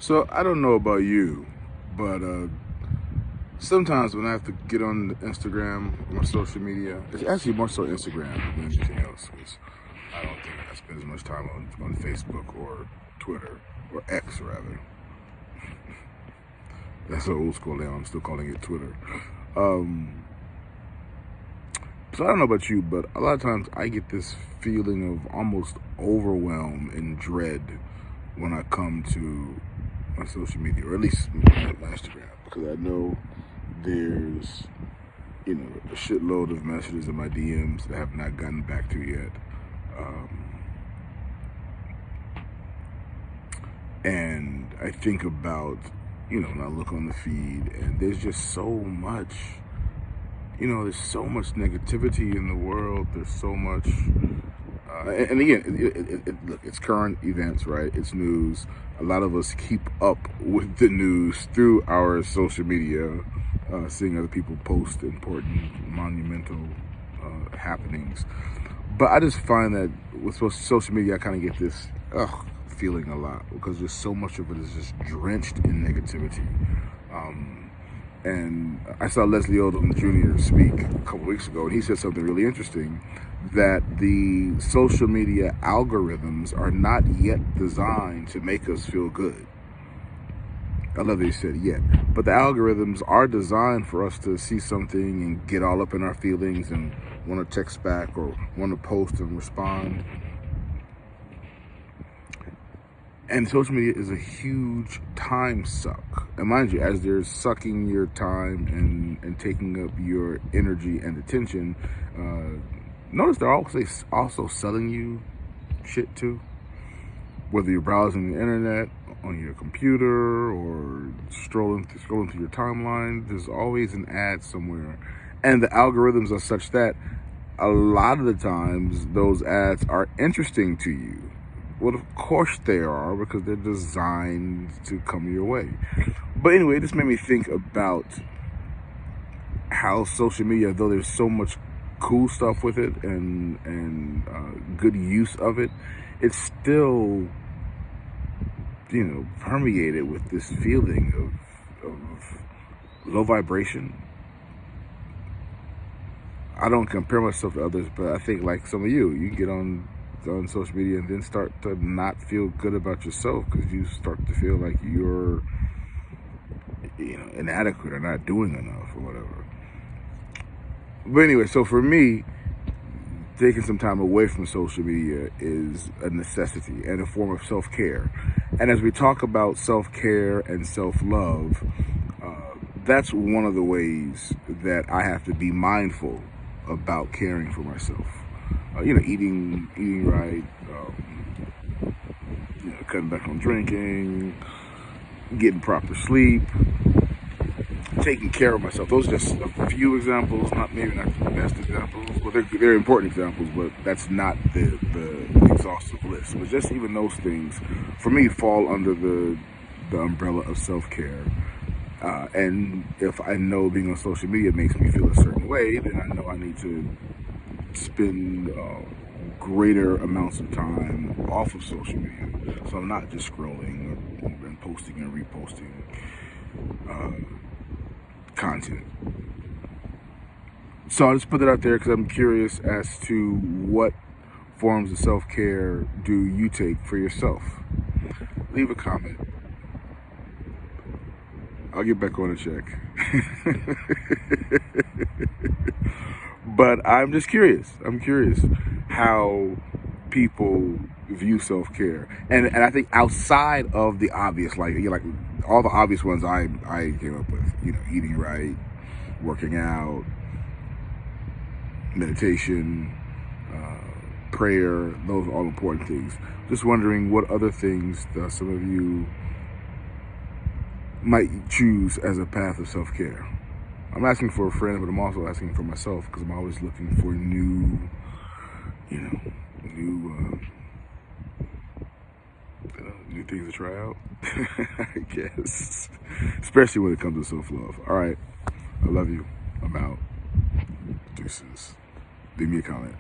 So I don't know about you, but sometimes when I have to get on Instagram or my social media, it's actually more so Instagram than anything else, because I don't think I spend as much time on Facebook or Twitter, or X rather. That's an old school name. I'm still calling it Twitter. So I don't know about you, but a lot of times I get this feeling of almost overwhelm and dread when I come to my social media, or at least my Instagram, because I know there's, a shitload of messages in my DMs that I have not gotten back to yet. And I think about, when I look on the feed, and there's just so much, there's so much negativity in the world. There's so much, and again, look, it's current events, right? It's news. A lot of us keep up with the news through our social media, seeing other people post important, monumental happenings. But I just find that with social media, I kind of get this feeling a lot, because there's so much of it is just drenched in negativity. And I saw Leslie Odom Jr. speak a couple weeks ago, and he said something really interesting, that the social media algorithms are not yet designed to make us feel good. I love that he said yet. But the algorithms are designed for us to see something and get all up in our feelings and want to text back or want to post and respond. And social media is a huge time suck. And mind you, as they're sucking your time and taking up your energy and attention, notice they're also selling you shit too. Whether you're browsing the internet, on your computer, or scrolling through your timeline, there's always an ad somewhere. And the algorithms are such that a lot of the times those ads are interesting to you. Well, of course they are, because they're designed to come your way. But anyway, this made me think about how social media, though there's so much cool stuff with it and good use of it, it's still, permeated with this feeling of low vibration. I don't compare myself to others, but I think like some of you get on social media and then start to not feel good about yourself, because you start to feel like you're inadequate or not doing enough or whatever. But anyway, so for me, taking some time away from social media is a necessity and a form of self-care. And as we talk about self-care and self-love, that's one of the ways that I have to be mindful about caring for myself. Eating right, cutting back on drinking, getting proper sleep, taking care of myself. Those are just a few examples, maybe not the best examples. Well, they're important examples, but that's not the exhaustive list. But just even those things, for me, fall under the umbrella of self-care. And if I know being on social media makes me feel a certain way, then I know I need to spend greater amounts of time off of social media, so I'm not just scrolling and posting and reposting content. So I'll just put that out there because I'm curious as to what forms of self-care do you take for yourself. Leave a comment. I'll get back on the check. But I'm just curious. I'm curious how people view self-care. And I think outside of the obvious, like all the obvious ones I came up with, eating right, working out, meditation, prayer, those are all important things. Just wondering what other things some of you might choose as a path of self-care. I'm asking for a friend, but I'm also asking for myself, because I'm always looking for new things to try out, I guess. Especially when it comes to self-love. All right. I love you. I'm out. Deuces. Leave me a comment.